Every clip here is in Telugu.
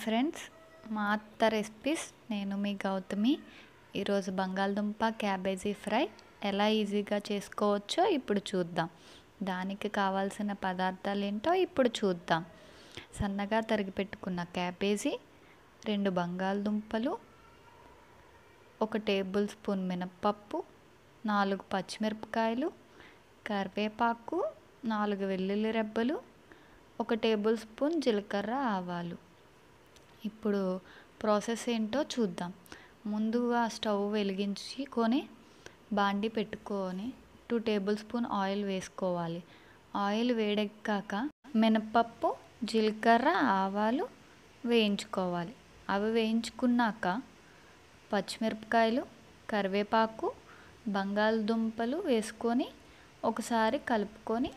ఫ్రెండ్స్, మా అత్త రెసిపీస్. నేను మీ గౌతమి. ఈరోజు బంగాళదుంప క్యాబేజీ ఫ్రై ఎలా ఈజీగా చేసుకోవచ్చో ఇప్పుడు చూద్దాం. దానికి కావాల్సిన పదార్థాలు ఏంటో ఇప్పుడు చూద్దాం. సన్నగా తరిగి పెట్టుకున్న క్యాబేజీ, 2 బంగాళదుంపలు, 1 టేబుల్ స్పూన్ మినప్పప్పు, 4 పచ్చిమిరపకాయలు, కరివేపాకు, 4 వెల్లుల్లి రెబ్బలు, 1 టేబుల్ స్పూన్ జీలకర్ర, ఆవాలు. ఇప్పుడు ప్రాసెస్ ఏంటో చూద్దాం. ముందుగా స్టవ్ వెలిగించుకొని బాండి పెట్టుకొని 2 టేబుల్ స్పూన్ ఆయిల్ వేసుకోవాలి. ఆయిల్ వేడెక్కాక మినపప్పు, జీలకర్ర, ఆవాలు వేయించుకోవాలి. అవి వేయించుకున్నాక పచ్చిమిరపకాయలు, కరివేపాకు, బంగాళదుంపలు వేసుకొని ఒకసారి కలుపుకొని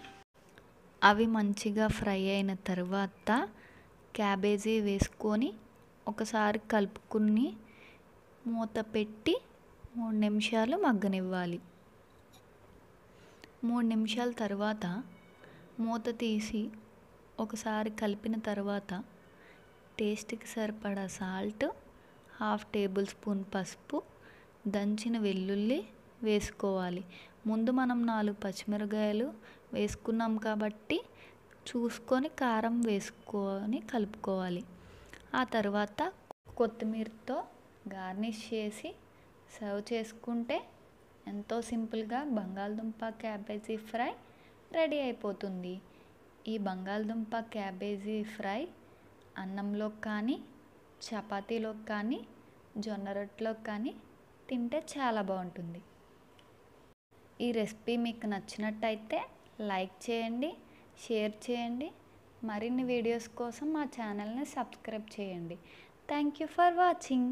అవి మంచిగా ఫ్రై అయిన తర్వాత క్యాబేజీ వేసుకొని ఒకసారి కలుపుకుని మూత పెట్టి 3 నిమిషాలు మగ్గనివ్వాలి. 3 నిమిషాల తర్వాత మూత తీసి ఒకసారి కలిపిన తర్వాత టేస్ట్కి సరిపడా సాల్ట్, 1/2 టేబుల్ స్పూన్ పసుపు, దంచిన వెల్లుల్లి వేసుకోవాలి. ముందు మనం 4 పచ్చిమిరపకాయలు వేసుకున్నాం కాబట్టి చూసుకొని కారం వేసుకొని కలుపుకోవాలి. ఆ తర్వాత కొత్తిమీరతో గార్నిష్ చేసి సర్వ్ చేసుకుంటే ఎంతో సింపుల్గా బంగాళదుంప క్యాబేజీ ఫ్రై రెడీ అయిపోతుంది. ఈ బంగాళదుంప క్యాబేజీ ఫ్రై అన్నంలో కానీ, చపాతీలో కానీ, జొన్న రొట్టెలో కానీ తింటే చాలా బాగుంటుంది. ఈ రెసిపీ మీకు నచ్చినట్టయితే లైక్ చేయండి, షేర్ చేయండి. మరిన్ని వీడియోస్ కోసం మా ఛానల్ని సబ్స్క్రైబ్ చేయండి. Thank you for watching.